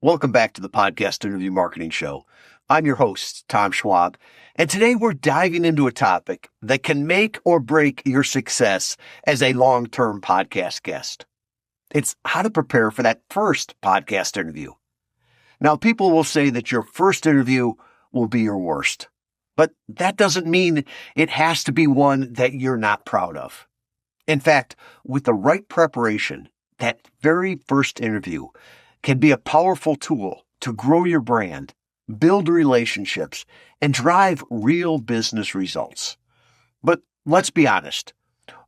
Welcome back to the Podcast Interview Marketing Show. I'm your host, Tom Schwab, and today we're diving into a topic that can make or break your success as a long-term podcast guest. It's how to prepare for that first podcast interview. Now, people will say that your first interview will be your worst, but that doesn't mean it has to be one that you're not proud of. In fact, with the right preparation, that very first interview can be a powerful tool to grow your brand, build relationships, and drive real business results. But let's be honest,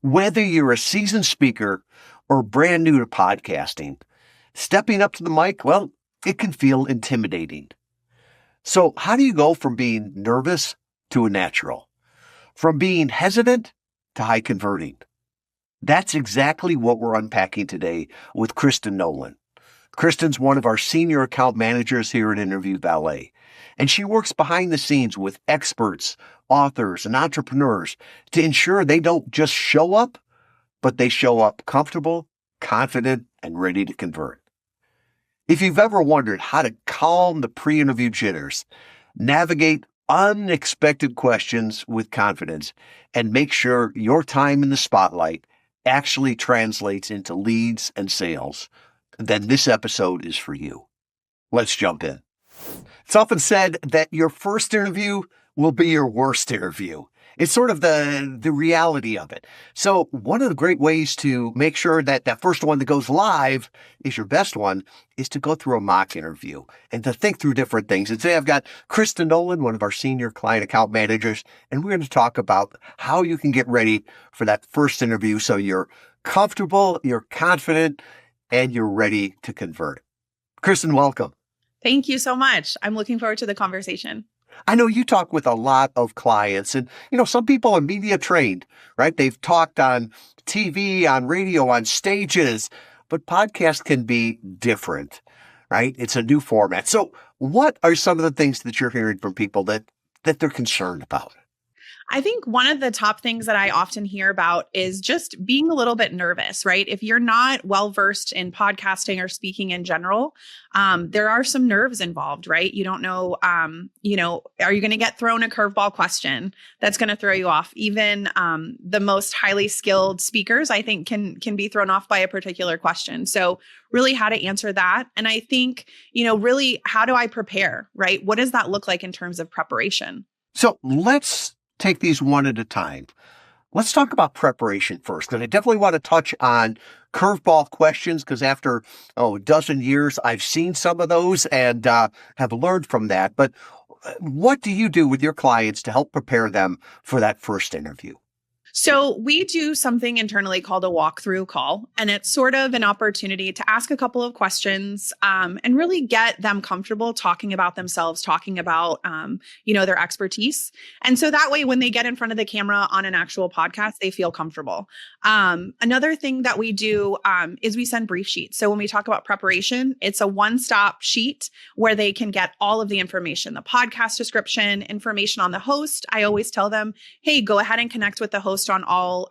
whether you're a seasoned speaker or brand new to podcasting, stepping up to the mic, well, it can feel intimidating. So how do you go from being nervous to a natural? From being hesitant to high converting? That's exactly what we're unpacking today with Kristen Nolan. Kristen's one of our senior account managers here at Interview Valet, and she works behind the scenes with experts, authors, and entrepreneurs to ensure they don't just show up, but they show up comfortable, confident, and ready to convert. If you've ever wondered how to calm the pre-interview jitters, navigate unexpected questions with confidence, and make sure your time in the spotlight actually translates into leads and sales, then this episode is for you. Let's jump in. It's often said that your first interview will be your worst interview. It's sort of the reality of it. So one of the great ways to make sure that that first one that goes live is your best one is to go through a mock interview and to think through different things. And today I've got Kristen Nolan, one of our senior client account managers, and we're going to talk about how you can get ready for that first interview so you're comfortable, you're confident, and you're ready to convert. Kristen, welcome. Thank you so much. I'm looking forward to the conversation. I know you talk with a lot of clients and, some people are media trained, right? They've talked on TV, on radio, on stages, but podcasts can be different, right? It's a new format. So what are some of the things that you're hearing from people that they're concerned about? I think one of the top things that I often hear about is just being a little bit nervous, right? If you're not well-versed in podcasting or speaking in general, there are some nerves involved, right? You don't know, are you going to get thrown a curveball question that's going to throw you off? Even the most highly skilled speakers, I think, can be thrown off by a particular question. So really how to answer that. And I think, really, how do I prepare, right? What does that look like in terms of preparation? So let's take these one at a time. Let's talk about preparation first, because I definitely want to touch on curveball questions, because after a dozen years, I've seen some of those and have learned from that. But what do you do with your clients to help prepare them for that first interview? So we do something internally called a walkthrough call, and it's sort of an opportunity to ask a couple of questions and really get them comfortable talking about themselves, talking about, their expertise. And so that way, when they get in front of the camera on an actual podcast, they feel comfortable. Another thing that we do is we send brief sheets. So when we talk about preparation, it's a one-stop sheet where they can get all of the information, the podcast description, information on the host. I always tell them, hey, go ahead and connect with the host on all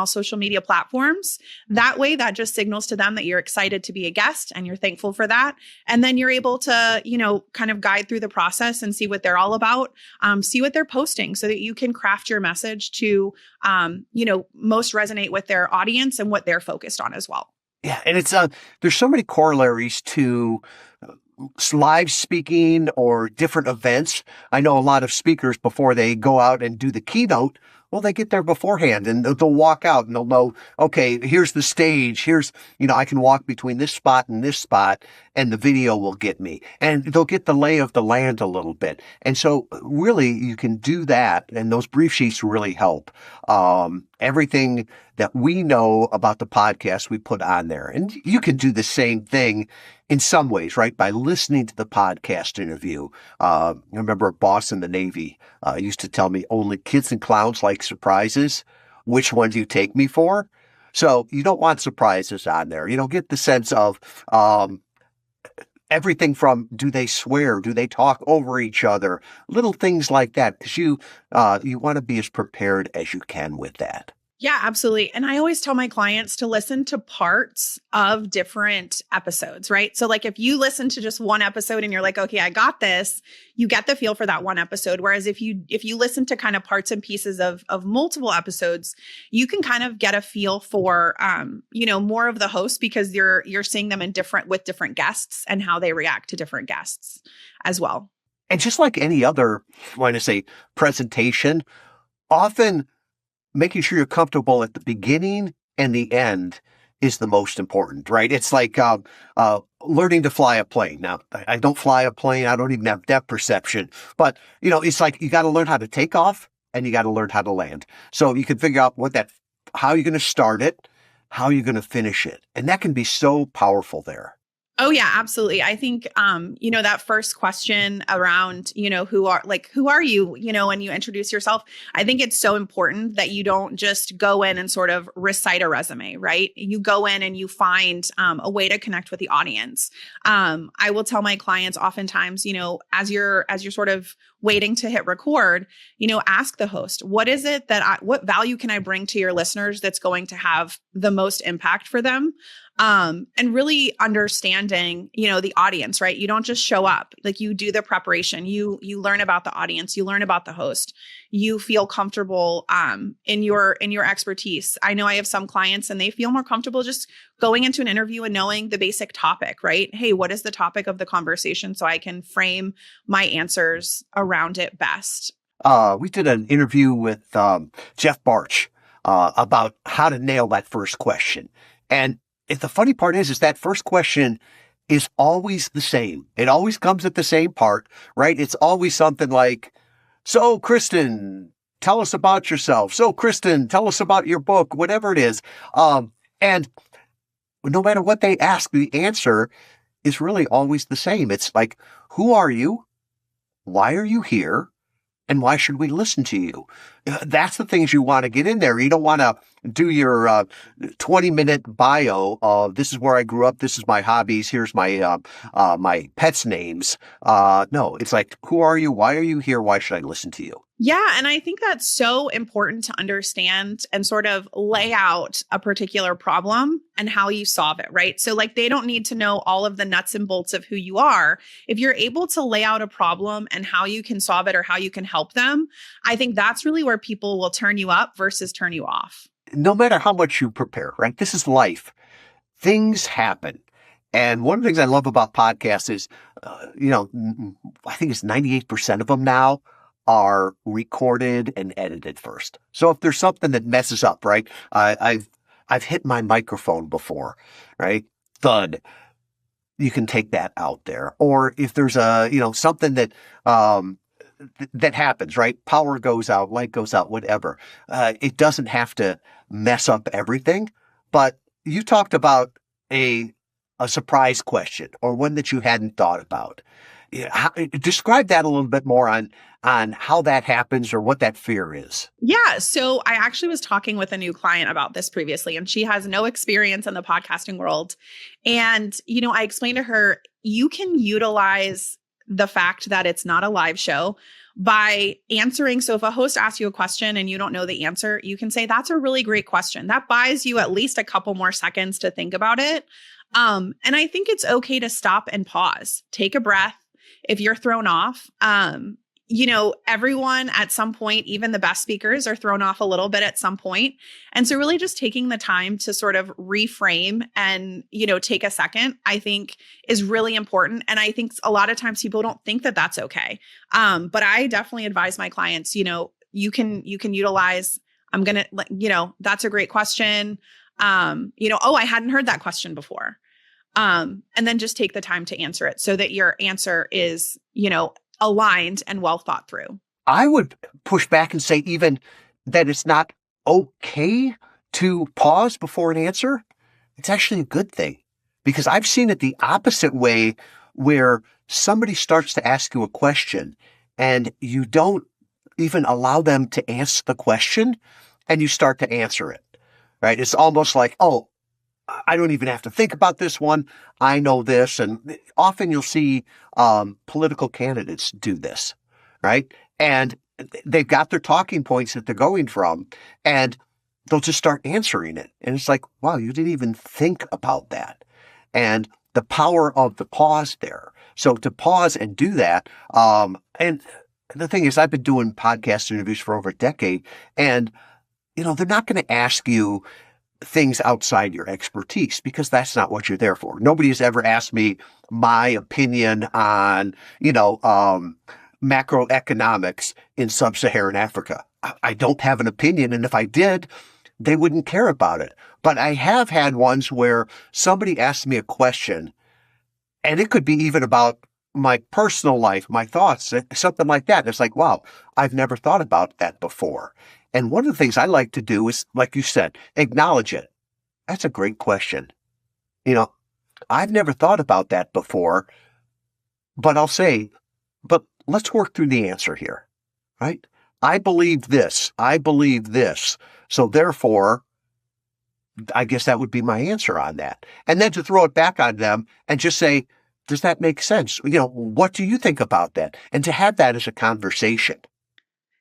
social media platforms. That way, that just signals to them that you're excited to be a guest and you're thankful for that. And then you're able to, kind of guide through the process and see what they're all about, see what they're posting so that you can craft your message to, most resonate with their audience and what they're focused on as well. Yeah. And it's, there's so many corollaries to live speaking or different events. I know a lot of speakers before they go out and do the keynote, well, they get there beforehand and they'll walk out and they'll know, okay, here's the stage. Here's, I can walk between this spot and this spot and the video will get me. And they'll get the lay of the land a little bit. And so really you can do that. And those brief sheets really help. Everything that we know about the podcast we put on there. And you can do the same thing in some ways, right? By listening to the podcast interview. I remember a boss in the Navy used to tell me only kids and clowns like surprises. Which one do you take me for? So you don't want surprises on there. You don't get the sense of everything from do they swear? Do they talk over each other? Little things like that. Because you want to be as prepared as you can with that. Yeah, absolutely. And I always tell my clients to listen to parts of different episodes, right? So like if you listen to just one episode and you're like, okay, I got this, you get the feel for that one episode. Whereas if you listen to kind of parts and pieces of multiple episodes, you can kind of get a feel for more of the host because you're seeing them in different guests and how they react to different guests as well. And just like any other, when I say presentation, often making sure you're comfortable at the beginning and the end is the most important, right? It's like learning to fly a plane. Now, I don't fly a plane. I don't even have depth perception. But, it's like you got to learn how to take off and you got to learn how to land. So you can figure out how you're going to start it, how you're going to finish it. And that can be so powerful there. Oh yeah, absolutely. I think, that first question around, who are you, when you introduce yourself, I think it's so important that you don't just go in and sort of recite a resume, right? You go in and you find a way to connect with the audience. I will tell my clients oftentimes, as you're sort of waiting to hit record, ask the host, what value can I bring to your listeners that's going to have the most impact for them? And really understanding, the audience, right? You don't just show up, like you do the preparation, you learn about the audience, you learn about the host, you feel comfortable, in your expertise. I know I have some clients and they feel more comfortable just going into an interview and knowing the basic topic, right? Hey, what is the topic of the conversation so I can frame my answers around it best? We did an interview with Jeff Barch about how to nail that first question. And the funny part is that first question is always the same. It always comes at the same part, right? It's always something like, so Kristen, tell us about yourself. So Kristen, tell us about your book, whatever it is. And no matter what they ask, the answer is really always the same. It's like, who are you? Why are you here? And why should we listen to you? That's the things you want to get in there. You don't want to do your 20-minute bio of this is where I grew up, this is my hobbies, here's my my pets' names. No, it's like, who are you? Why are you here? Why should I listen to you? Yeah. And I think that's so important to understand and sort of lay out a particular problem and how you solve it, right? So like they don't need to know all of the nuts and bolts of who you are. If you're able to lay out a problem and how you can solve it or how you can help them, I think that's really where people will turn you up versus turn you off. No matter how much you prepare, right? This is life. Things happen. And one of the things I love about podcasts is, I think it's 98% of them now are recorded and edited first. So if there's something that messes up, right? I've hit my microphone before, right? Thud. You can take that out there. Or if there's something that that happens, right? Power goes out, light goes out, whatever. It doesn't have to mess up everything. But you talked about a surprise question or one that you hadn't thought about. Describe that a little bit more on how that happens or what that fear is. Yeah. So I actually was talking with a new client about this previously, and she has no experience in the podcasting world. And, I explained to her, you can utilize the fact that it's not a live show by answering. So if a host asks you a question and you don't know the answer, you can say, that's a really great question. That buys you at least a couple more seconds to think about it. And I think it's okay to stop and pause, take a breath. If you're thrown off, everyone at some point, even the best speakers are thrown off a little bit at some point. And so really just taking the time to sort of reframe and, take a second, I think is really important. And I think a lot of times people don't think that that's okay. But I definitely advise my clients, you can utilize, that's a great question. I hadn't heard that question before. And then just take the time to answer it so that your answer is, aligned and well thought through. I would push back and say even that it's not okay to pause before an answer. It's actually a good thing because I've seen it the opposite way where somebody starts to ask you a question and you don't even allow them to answer the question and you start to answer it, right? It's almost like, oh, I don't even have to think about this one. I know this. And often you'll see political candidates do this, right? And they've got their talking points that they're going from. And they'll just start answering it. And it's like, wow, you didn't even think about that. And the power of the pause there. So to pause and do that, and the thing is, I've been doing podcast interviews for over a decade, and they're not going to ask you things outside your expertise because that's not what you're there for. Nobody has ever asked me my opinion on, macroeconomics in sub-Saharan Africa. I don't have an opinion, and if I did, they wouldn't care about it. But I have had ones where somebody asked me a question, and it could be even about my personal life, my thoughts, something like that. It's like, wow, I've never thought about that before. And one of the things I like to do is, like you said, acknowledge it. That's a great question. I've never thought about that before, but I'll say, but let's work through the answer here, right? I believe this. I believe this. So therefore, I guess that would be my answer on that. And then to throw it back on them and just say, does that make sense? What do you think about that? And to have that as a conversation.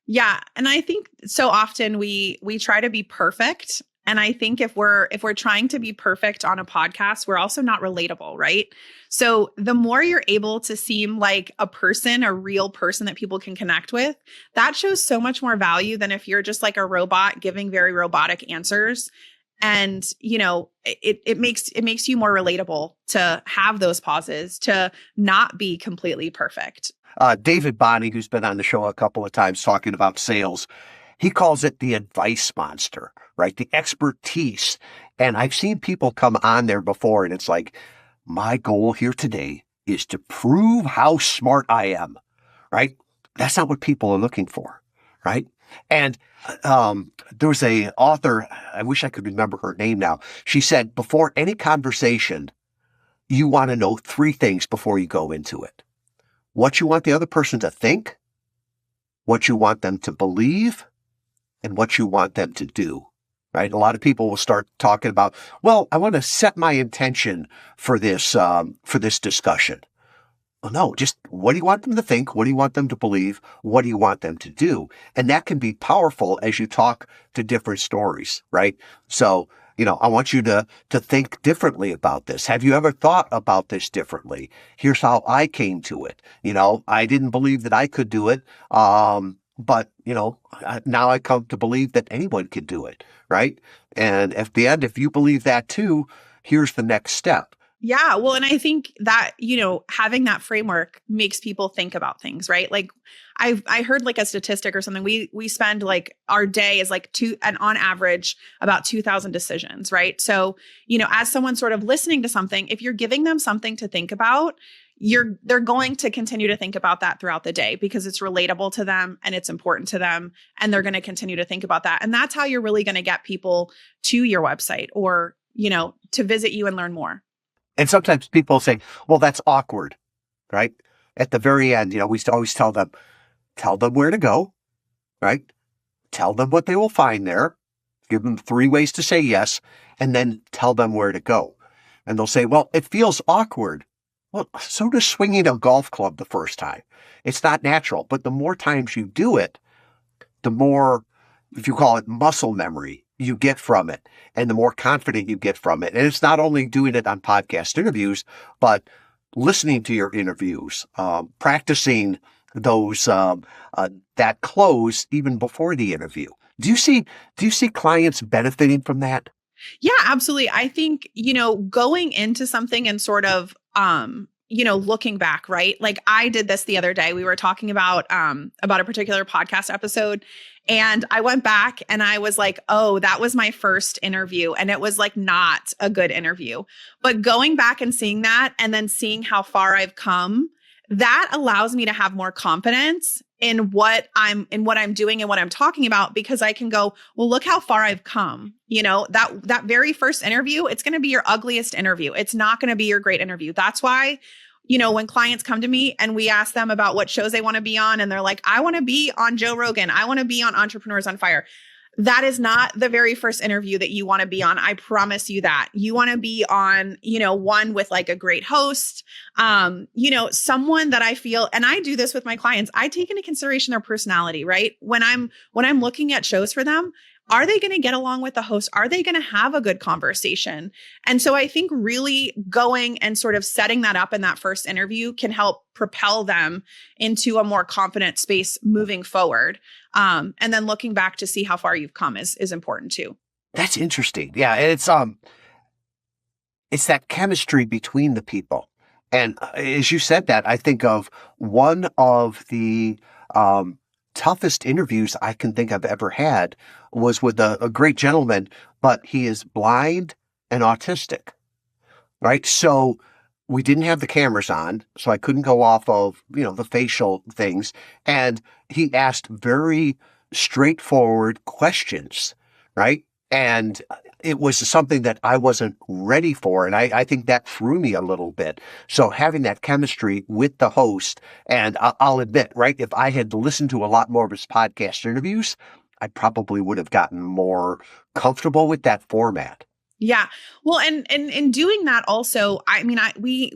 Yeah. And I think so often we try to be perfect. And I think if we're trying to be perfect on a podcast, we're also not relatable, right? So the more you're able to seem like a person, a real person that people can connect with, that shows so much more value than if you're just like a robot giving very robotic answers. And, it makes you more relatable to have those pauses, to not be completely perfect. David Bonney, who's been on the show a couple of times talking about sales, he calls it the advice monster, right? The expertise. And I've seen people come on there before, and it's like, my goal here today is to prove how smart I am, right? That's not what people are looking for, right? And there was a author, I wish I could remember her name now. She said, before any conversation, you want to know 3 things before you go into it. What you want the other person to think, what you want them to believe, and what you want them to do, right? A lot of people will start talking about, well, I want to set my intention for this discussion. Well, no, just what do you want them to think? What do you want them to believe? What do you want them to do? And that can be powerful as you talk to different stories, right? So, I want you to think differently about this. Have you ever thought about this differently? Here's how I came to it. I didn't believe that I could do it. But, now I come to believe that anyone could do it, right? And at the end, if you believe that too, here's the next step. Yeah. Well, and I think that, having that framework makes people think about things, right? Like I heard like a statistic or something. We spend like our day is like and on average about 2,000 decisions, right? So, as someone sort of listening to something, if you're giving them something to think about, they're going to continue to think about that throughout the day because it's relatable to them and it's important to them. And they're going to continue to think about that. And that's how you're really going to get people to your website or, to visit you and learn more. And sometimes people say, well, that's awkward, right? At the very end, we always tell them where to go, right? Tell them what they will find there. Give them 3 ways to say yes, and then tell them where to go. And they'll say, well, it feels awkward. Well, so does swinging a golf club the first time. It's not natural, but the more times you do it, the more, if you call it muscle memory, you get from it and the more confident you get from it. And it's not only doing it on podcast interviews, but listening to your interviews, practicing those, that close even before the interview. Do you see clients benefiting from that? Yeah, absolutely. I think, going into something and sort of, looking back, right? Like I did this the other day. We were talking about a particular podcast episode and I went back and I was like, oh, that was my first interview. And it was like not a good interview, but going back and seeing that and then seeing how far I've come, that allows me to have more confidence in what I'm doing and what I'm talking about, because I can go, well, look how far I've come. That very first interview, it's going to be your ugliest interview. It's not going to be your great interview. That's why, when clients come to me and we ask them about what shows they want to be on, and they're like, I want to be on Joe Rogan. I want to be on Entrepreneurs on Fire. That is not the very first interview that you want to be on. I promise you that. You want to be on, one with like a great host, someone that I feel, and I do this with my clients, I take into consideration their personality, right? When I'm looking at shows for them, Are they going to get along with the host? Are they going to have a good conversation? And so I think really going and sort of setting that up in that first interview can help propel them into a more confident space moving forward. And then looking back to see how far you've come is important too. That's interesting. Yeah, it's that chemistry between the people. And as you said that, I think of one of the toughest interviews I can think I've ever had was with a great gentleman, but he is blind and autistic, right? So we didn't have the cameras on, so I couldn't go off of, the facial things. And he asked very straightforward questions, right? And it was something that I wasn't ready for. And I think that threw me a little bit. So having that chemistry with the host, and I'll admit, right, if I had listened to a lot more of his podcast interviews, I probably would have gotten more comfortable with that format. Yeah. Well, and in doing that also, I mean, we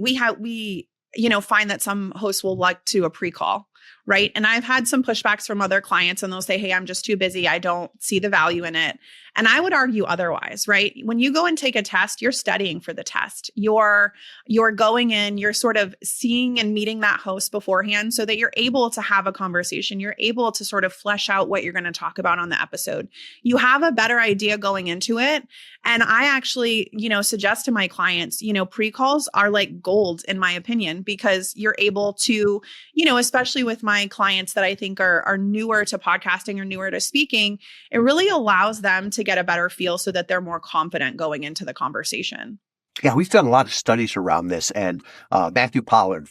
find that some hosts will like to a pre-call, right? And I've had some pushbacks from other clients and they'll say, hey, I'm just too busy. I don't see the value in it. And I would argue otherwise, right? When you go and take a test, you're studying for the test. You're going in, you're sort of seeing and meeting that host beforehand so that you're able to have a conversation. You're able to sort of flesh out what you're going to talk about on the episode. You have a better idea going into it. And I actually, suggest to my clients, pre-calls are like gold in my opinion, because you're able to, especially with my clients that I think are newer to podcasting or newer to speaking, it really allows them to get a better feel so that they're more confident going into the conversation. Yeah, we've done a lot of studies around this, and Matthew Pollard,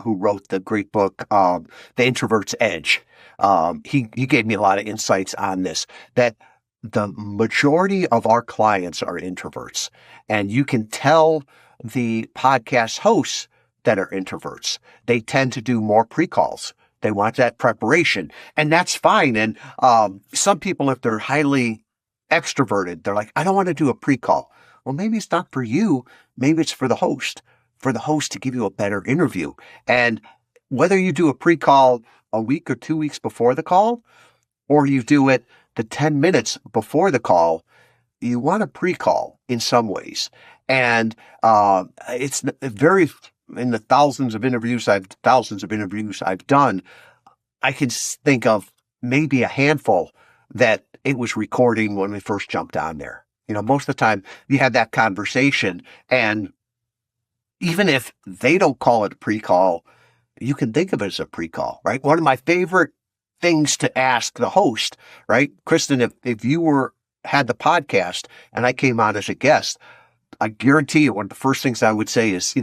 who wrote the great book, The Introvert's Edge, he gave me a lot of insights on this, that the majority of our clients are introverts, and you can tell the podcast hosts that are introverts. They tend to do more pre-calls. They want that preparation, and that's fine. And some people, if they're highly extroverted, they're like, I don't want to do a pre-call. Well, maybe it's not for you. Maybe it's for the host to give you a better interview. And whether you do a pre-call a week or 2 weeks before the call, or you do it the 10 minutes before the call, you want a pre-call in some ways. And it's very, in the thousands of interviews I've done, I can think of maybe a handful that it was recording when we first jumped on there. Most of the time you have that conversation, and even if they don't call it a pre-call, you can think of it as a pre-call, right? One of my favorite things to ask the host, right? Kristen, if you had the podcast and I came on as a guest, I guarantee you one of the first things I would say is,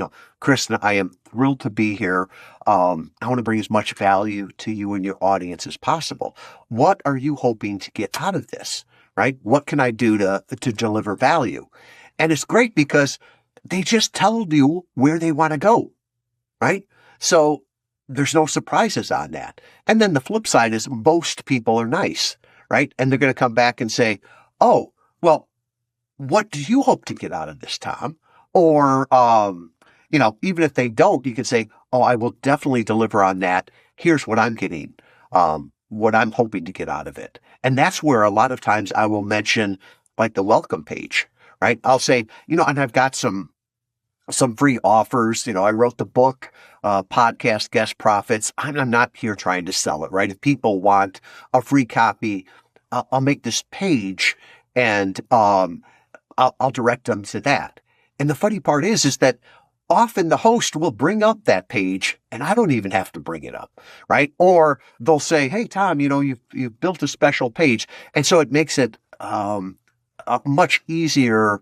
Kristen, I am thrilled to be here. I want to bring as much value to you and your audience as possible. What are you hoping to get out of this, right? What can I do to deliver value? And it's great because they just told you where they want to go, right? So there's no surprises on that. And then the flip side is most people are nice, right? And they're going to come back and say, oh, well, what do you hope to get out of this, Tom? Or, even if they don't, you can say, oh, I will definitely deliver on that. Here's what I'm getting, what I'm hoping to get out of it. And that's where a lot of times I will mention like the welcome page, right? I'll say, and I've got some free offers. I wrote the book, Podcast Guest Profits. I'm not here trying to sell it, right? If people want a free copy, I'll make this page and, I'll direct them to that. And the funny part is that often the host will bring up that page and I don't even have to bring it up, right? Or they'll say, hey, Tom, you've built a special page. And so it makes it a much easier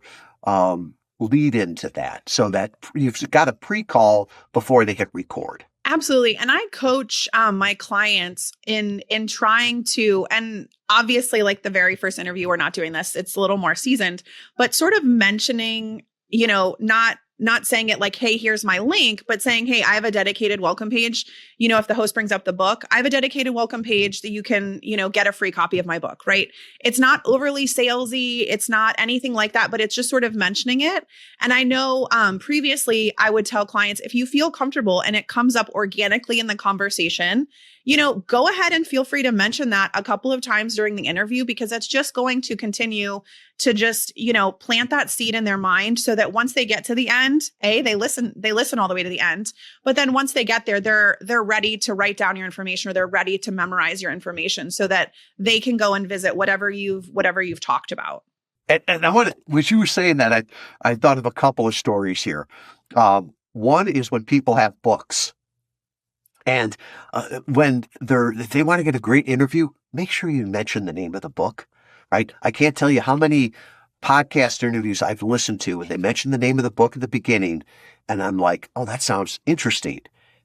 lead into that, so that you've got a pre-call before they hit record. Absolutely. And I coach my clients in trying to, and obviously like the very first interview, we're not doing this. It's a little more seasoned, but sort of mentioning, not not saying it like, hey, here's my link, but saying, hey, I have a dedicated welcome page. If the host brings up the book, I have a dedicated welcome page that you can, get a free copy of my book, right? It's not overly salesy. It's not anything like that, but it's just sort of mentioning it. And I know previously I would tell clients, if you feel comfortable and it comes up organically in the conversation, go ahead and feel free to mention that a couple of times during the interview, because that's just going to continue to just, plant that seed in their mind so that once they get to the end, they listen all the way to the end. But then once they get there, they're ready to write down your information, or they're ready to memorize your information so that they can go and visit whatever you've talked about. And when you were saying that, I thought of a couple of stories here. One is when people have books. And when if they want to get a great interview, make sure you mention the name of the book, right? I can't tell you how many podcast interviews I've listened to, and they mention the name of the book at the beginning, and I'm like, oh, that sounds interesting.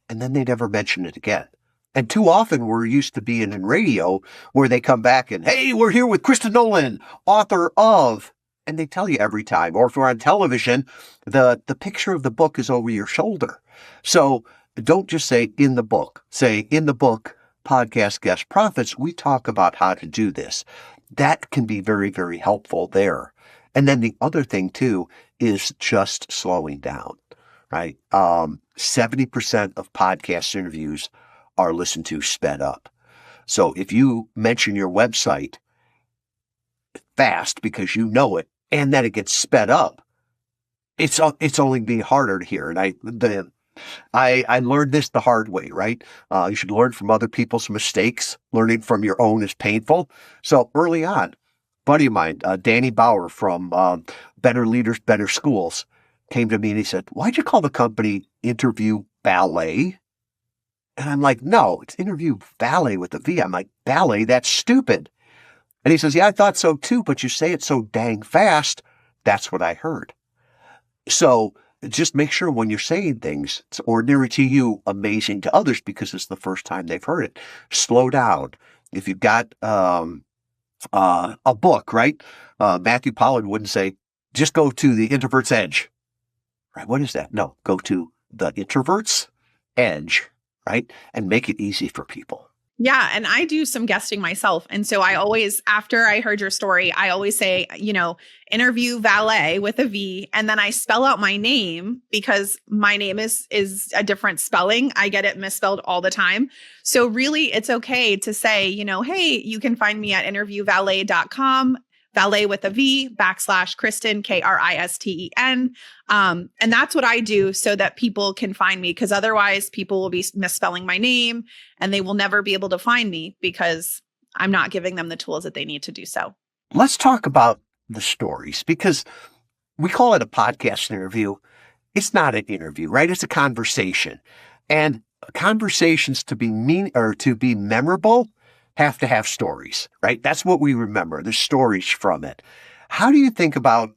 And then they never mention it again. And too often we're used to being in radio where they come back and, hey, we're here with Kristen Nolan, author of, and they tell you every time. Or if we're on television, the picture of the book is over your shoulder. So don't just say in the book. Say in the book, Podcast Guest Profits, we talk about how to do this. That can be very, very helpful there. And then the other thing too is just slowing down, right? 70% of podcast interviews are listened to sped up. So if you mention your website fast because you know it, and then it gets sped up, it's only being harder to hear. And I learned this the hard way, right? You should learn from other people's mistakes. Learning from your own is painful. So early on, a buddy of mine, Danny Bauer from Better Leaders, Better Schools, came to me and he said, why'd you call the company Interview Valet? And I'm like, no, it's Interview Valet with a V. I'm like, Valet, that's stupid. And he says, yeah, I thought so too, but you say it so dang fast. That's what I heard. So just make sure when you're saying things, it's ordinary to you, amazing to others because it's the first time they've heard it. Slow down. If you've got a book, right? Matthew Pollard wouldn't say, just go to the introvert's edge. Right? What is that? No, go to the introvert's edge, right? And make it easy for people. Yeah. And I do some guesting myself. And so I always, after I heard your story, I always say, Interview Valet with a V. And then I spell out my name because my name is a different spelling. I get it misspelled all the time. So really it's okay to say, hey, you can find me at interviewvalet.com. Valet with a V /Kristen, Kristen. And that's what I do so that people can find me, because otherwise people will be misspelling my name and they will never be able to find me because I'm not giving them the tools that they need to do so. Let's talk about the stories, because we call it a podcast interview. It's not an interview, right? It's a conversation. And conversations to be memorable have to have stories, right? That's what we remember, the stories from it. How do you think about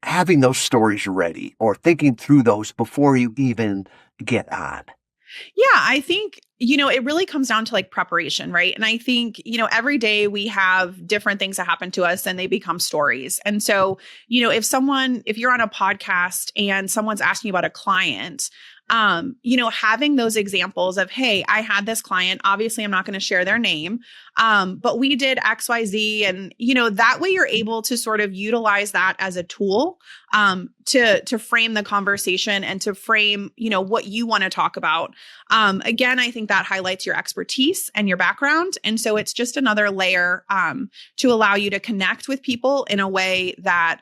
having those stories ready or thinking through those before you even get on? Yeah, I think, it really comes down to like preparation, right? And I think, every day we have different things that happen to us and they become stories. And so, if you're on a podcast and someone's asking you about a client, having those examples of, hey, I had this client, obviously I'm not going to share their name, but we did X, Y, Z. And, that way you're able to sort of utilize that as a tool, to frame the conversation and to frame, what you want to talk about. Again, I think that highlights your expertise and your background. And so it's just another layer, to allow you to connect with people in a way that,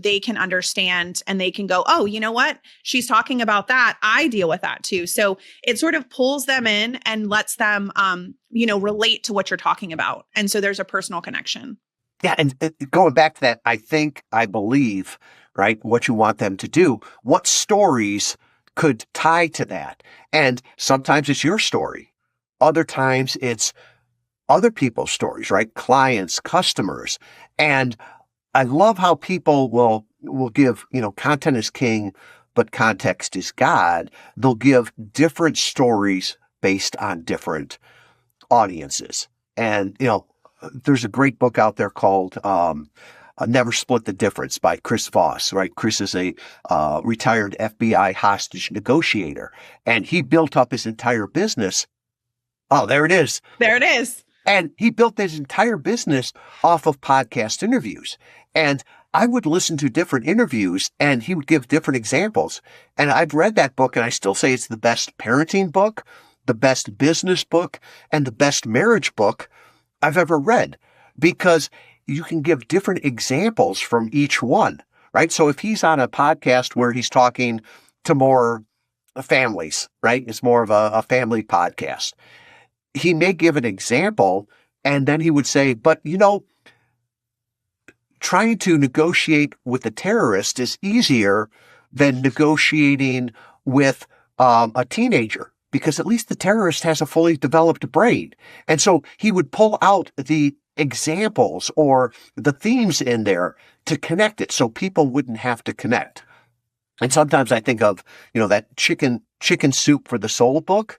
they can understand and they can go, oh, you know what? She's talking about that. I deal with that too. So it sort of pulls them in and lets them, relate to what you're talking about. And so there's a personal connection. Yeah. And going back to that, I believe, right, what you want them to do, what stories could tie to that. And sometimes it's your story. Other times it's other people's stories, right? Clients, customers. And I love how people will give, content is king, but context is God. They'll give different stories based on different audiences. And, there's a great book out there called Never Split the Difference by Chris Voss, right? Chris is a retired FBI hostage negotiator, and he built up his entire business. Oh, there it is. There it is. And he built his entire business off of podcast interviews. And I would listen to different interviews and he would give different examples. And I've read that book and I still say it's the best parenting book, the best business book, and the best marriage book I've ever read, because you can give different examples from each one, right? So if he's on a podcast where he's talking to more families, right? It's more of a family podcast. He may give an example and then he would say, but trying to negotiate with a terrorist is easier than negotiating with a teenager, because at least the terrorist has a fully developed brain. And so he would pull out the examples or the themes in there to connect it so people wouldn't have to connect. And sometimes I think of, that chicken soup for the soul book.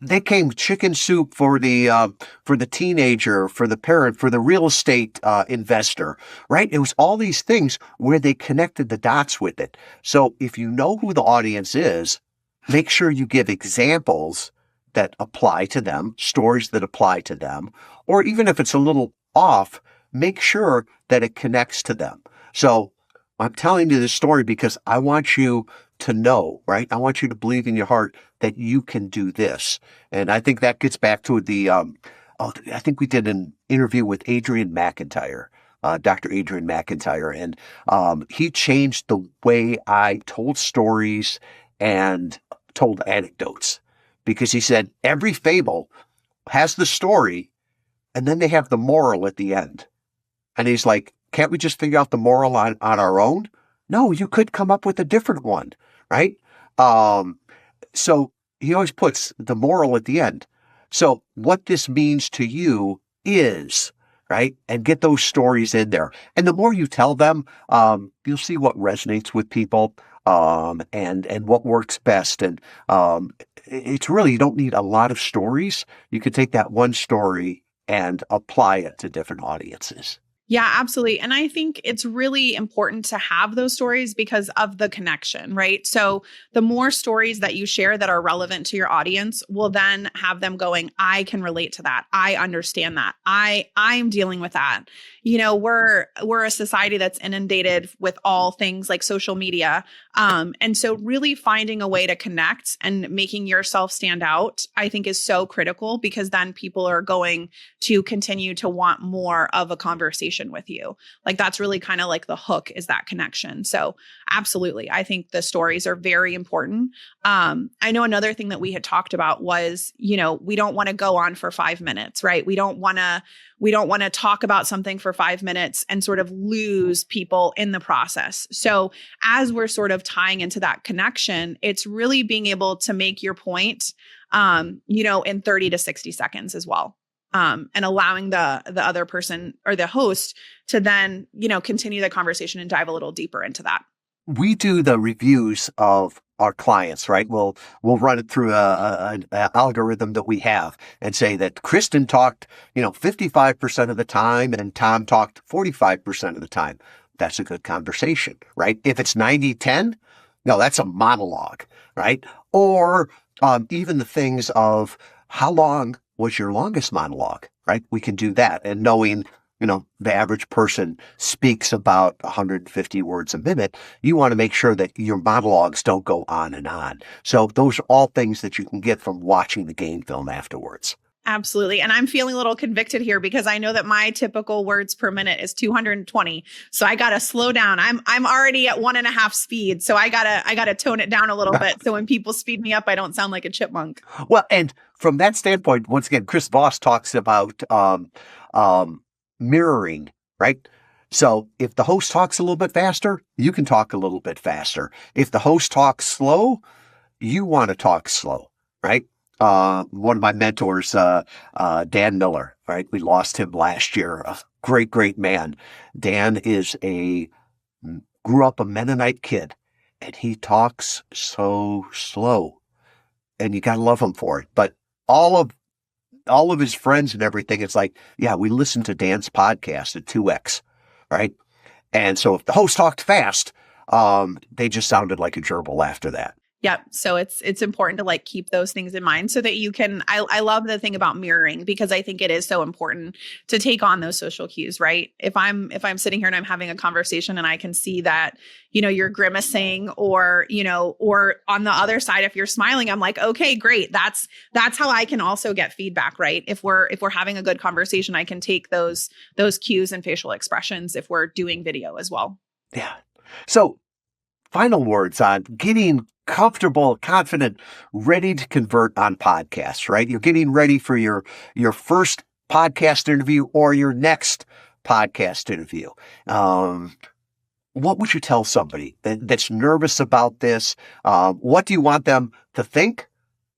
They came chicken soup for the teenager, for the parent, for the real estate investor, right? It was all these things where they connected the dots with it. So if you know who the audience is, make sure you give examples that apply to them, stories that apply to them, or even if it's a little off, make sure that it connects to them. So I'm telling you this story because I want you to know, right? I want you to believe in your heart that you can do this. And I think that gets back to I think we did an interview with Adrian McIntyre, Dr. Adrian McIntyre, and he changed the way I told stories and told anecdotes, because he said every fable has the story and then they have the moral at the end. And he's like, can't we just figure out the moral on our own? No, you could come up with a different one, right? So he always puts the moral at the end. So what this means to you is, right? And get those stories in there. And the more you tell them, you'll see what resonates with people, and what works best. And it's really, you don't need a lot of stories. You could take that one story and apply it to different audiences. Yeah, absolutely. And I think it's really important to have those stories because of the connection, right? So the more stories that you share that are relevant to your audience will then have them going, I can relate to that. I understand that. I'm dealing with that. We're a society that's inundated with all things like social media. And so really finding a way to connect and making yourself stand out, I think is so critical, because then people are going to continue to want more of a conversation with you. Like that's really kind of like the hook, is that connection. So absolutely. I think the stories are very important. I know another thing that we had talked about was, we don't want to go on for 5 minutes, right? We don't want to talk about something for 5 minutes and sort of lose people in the process. So as we're sort of tying into that connection, it's really being able to make your point, in 30 to 60 seconds as well. And allowing the other person or the host to then, continue the conversation and dive a little deeper into that. We do the reviews of our clients, right? We'll run it through an algorithm that we have and say that Kristen talked, 55% of the time and Tom talked 45% of the time. That's a good conversation, right? If it's 90-10, no, that's a monologue, right? Or even the things of how long was your longest monologue, right? We can do that. And knowing, the average person speaks about 150 words a minute, you want to make sure that your monologues don't go on and on. So those are all things that you can get from watching the game film afterwards. Absolutely. And I'm feeling a little convicted here because I know that my typical words per minute is 220. So I got to slow down. I'm already at 1.5 speed. So I gotta tone it down a little bit. So when people speed me up, I don't sound like a chipmunk. Well, and from that standpoint, once again, Chris Voss talks about, mirroring, right? So if the host talks a little bit faster, you can talk a little bit faster. If the host talks slow, you want to talk slow, right? One of my mentors, Dan Miller, right? We lost him last year. A great, great man. Dan grew up a Mennonite kid, and he talks so slow, and you got to love him for it. But all of all of his friends and everything, it's like, yeah, we listened to Dan's podcast at 2X, right? And so if the host talked fast, they just sounded like a gerbil after that. Yep. So it's important to like keep those things in mind so that you can, I love the thing about mirroring, because I think it is so important to take on those social cues, right? If I'm sitting here and I'm having a conversation and I can see that, you're grimacing, or, or on the other side, if you're smiling, I'm like, okay, great. That's how I can also get feedback, right? If we're having a good conversation, I can take those cues and facial expressions if we're doing video as well. Yeah. So final words on getting comfortable, confident, ready to convert on podcasts, right? You're getting ready for your first podcast interview or your next podcast interview. What would you tell somebody that's nervous about this? What do you want them to think?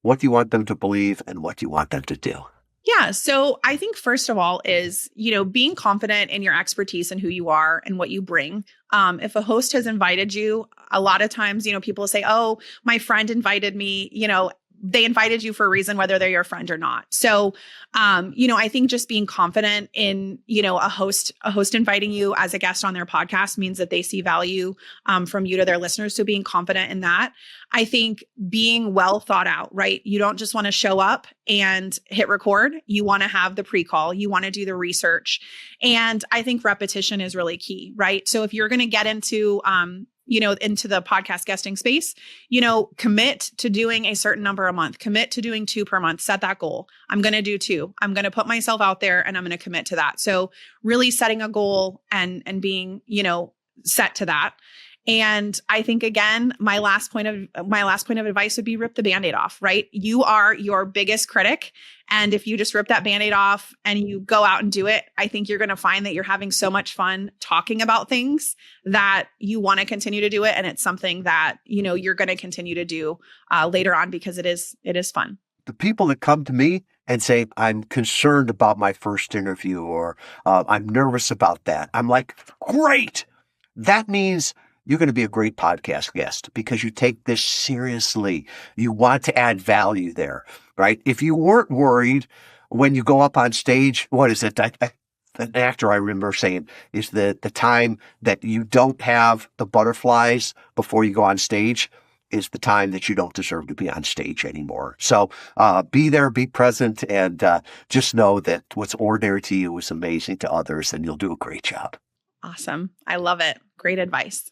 What do you want them to believe? And what do you want them to do? Yeah. So I think first of all is, being confident in your expertise and who you are and what you bring. If a host has invited you, a lot of times, people say, oh, my friend invited me, they invited you for a reason, whether they're your friend or not. So, I think just being confident in, a host inviting you as a guest on their podcast means that they see value from you to their listeners. So being confident in that. I think being well thought out, right? You don't just want to show up and hit record. You want to have the pre-call. You want to do the research. And I think repetition is really key, right? So if you're going to get into, into the podcast guesting space, commit to doing a certain number a month, commit to doing 2 per month, set that goal. I'm going to do 2. I'm going to put myself out there and I'm going to commit to that. So really setting a goal and being, set to that. And I think, again, my last point of advice would be rip the Band-Aid off, right? You are your biggest critic. And if you just rip that Band-Aid off and you go out and do it, I think you're going to find that you're having so much fun talking about things that you want to continue to do it. And it's something that, you're going to continue to do later on, because it is fun. The people that come to me and say, I'm concerned about my first interview, or I'm nervous about that, I'm like, great. That means you're going to be a great podcast guest because you take this seriously. You want to add value there, right? If you weren't worried when you go up on stage, what is it? An actor I remember saying is the time that you don't have the butterflies before you go on stage is the time that you don't deserve to be on stage anymore. So be there, be present, and just know that what's ordinary to you is amazing to others, and you'll do a great job. Awesome. I love it. Great advice.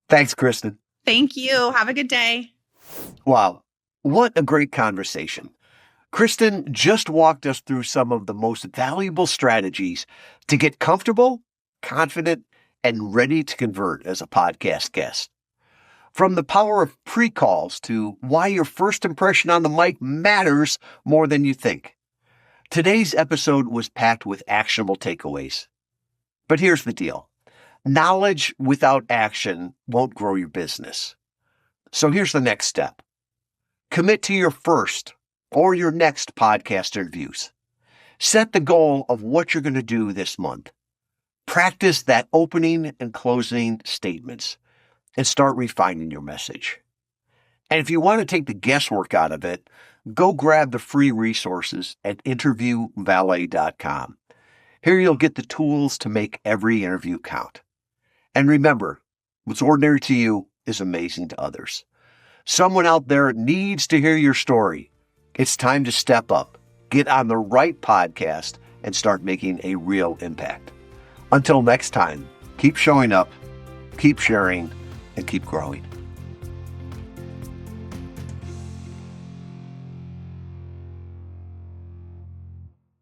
Thanks, Kristen. Thank you. Have a good day. Wow. What a great conversation. Kristen just walked us through some of the most valuable strategies to get comfortable, confident, and ready to convert as a podcast guest. From the power of pre-calls to why your first impression on the mic matters more than you think. Today's episode was packed with actionable takeaways. But here's the deal. Knowledge without action won't grow your business. So here's the next step. Commit to your first or your next podcast interviews. Set the goal of what you're going to do this month. Practice that opening and closing statements and start refining your message. And if you want to take the guesswork out of it, go grab the free resources at interviewvalet.com. Here you'll get the tools to make every interview count. And remember, what's ordinary to you is amazing to others. Someone out there needs to hear your story. It's time to step up, get on the right podcast, and start making a real impact. Until next time, keep showing up, keep sharing, and keep growing.